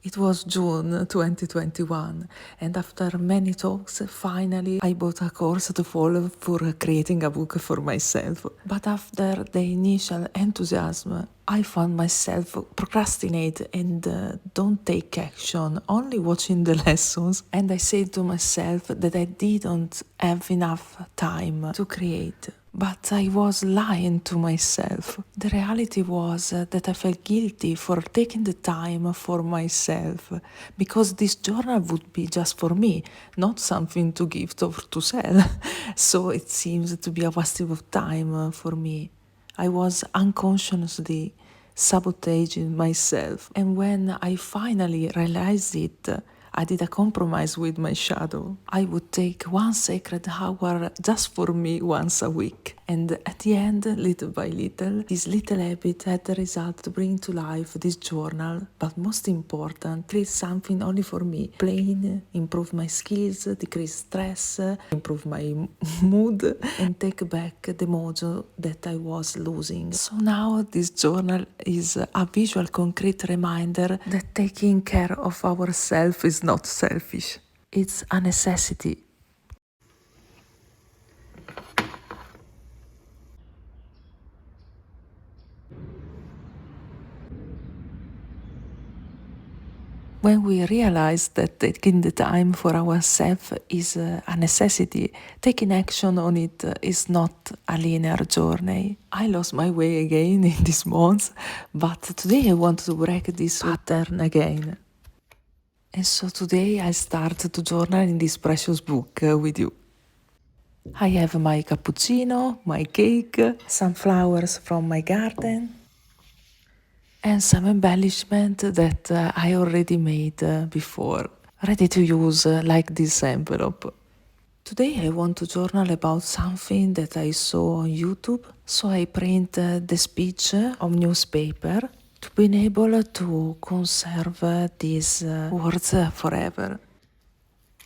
It was June 2021, and after many talks, finally I bought a course to follow for creating a book for myself. But after the initial enthusiasm, I found myself procrastinate and don't take action, only watching the lessons. And I said to myself that I didn't have enough time to create. But I was lying to myself. The reality was that I felt guilty for taking the time for myself, because this journal would be just for me, not something to gift or to sell. So it seems to be a waste of time for me. I was unconsciously sabotaging myself. And when I finally realized it, I did a compromise with my shadow. I would take one sacred hour just for me once a week. And at the end, little by little, this little habit had the result to bring to life this journal, but most important, create something only for me. Plain, improve my skills, decrease stress, improve my mood, and take back the mojo that I was losing. So now this journal is a visual, concrete reminder that taking care of ourselves is not selfish. It's a necessity. When we realize that taking the time for ourselves is a necessity, taking action on it is not a linear journey. I lost my way again in this month, but today I want to break this pattern again. And so today I start to journal in this precious book with you. I have my cappuccino, my cake, some flowers from my garden, and some embellishment that I already made before, ready to use like this envelope. Today I want to journal about something that I saw on YouTube, so I print the speech on newspaper to be able to conserve these words forever.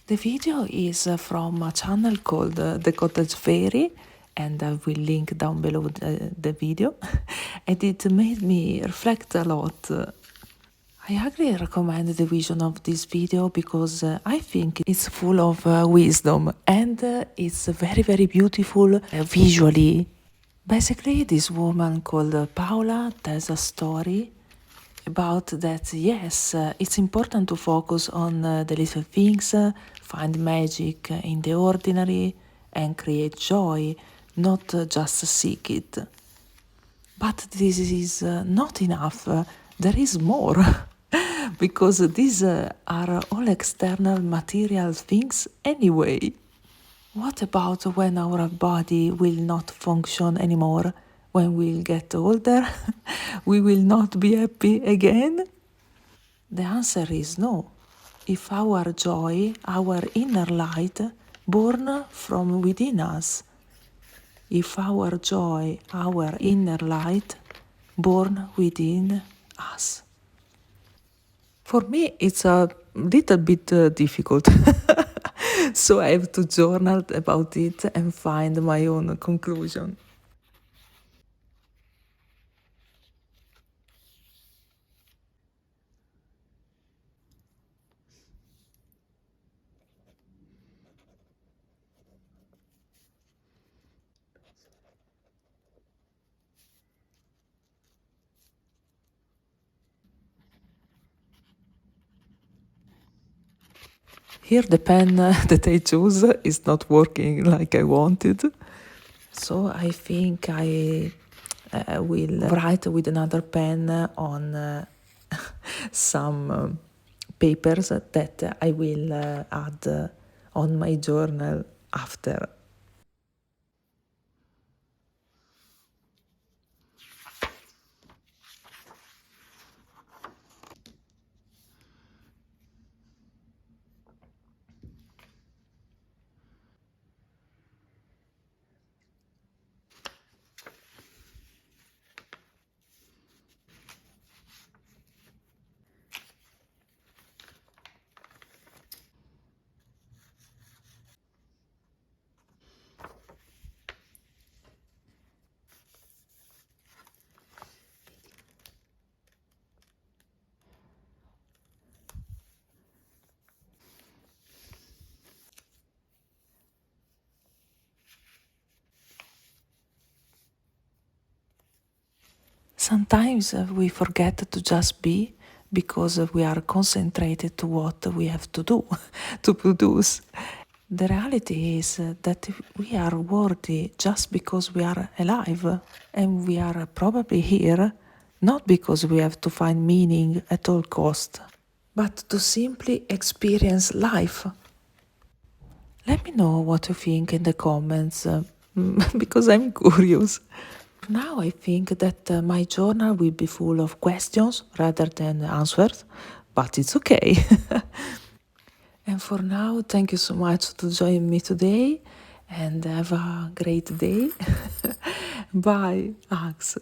The video is from a channel called The Cottage Fairy, and I will link down below the video. And it made me reflect a lot. I highly recommend the vision of this video because I think it's full of wisdom, and it's very, very beautiful visually. Basically, this woman called Paula tells a story about that. Yes, it's important to focus on the little things, find magic in the ordinary, and create joy, not just seek it. But this is not enough. There is more. Because these are all external material things anyway. What about when our body will not function anymore? When we'll get older, we will not be happy again? The answer is no. If our joy, our inner light, born from within us, if our joy, our inner light, born within us. For me, it's a little bit difficult. So I have to journal about it and find my own conclusion. Here, the pen that I choose is not working like I wanted. So I think I will write with another pen on some papers that I will add on my journal after. Sometimes we forget to just be because we are concentrated to what we have to do to produce. The reality is that we are worthy just because we are alive, and we are probably here not because we have to find meaning at all cost, but to simply experience life. Let me know what you think in the comments, because I'm curious. Now I think that my journal will be full of questions rather than answers, but it's okay. And for now, thank you so much to join me today, and have a great day. Bye, Ax.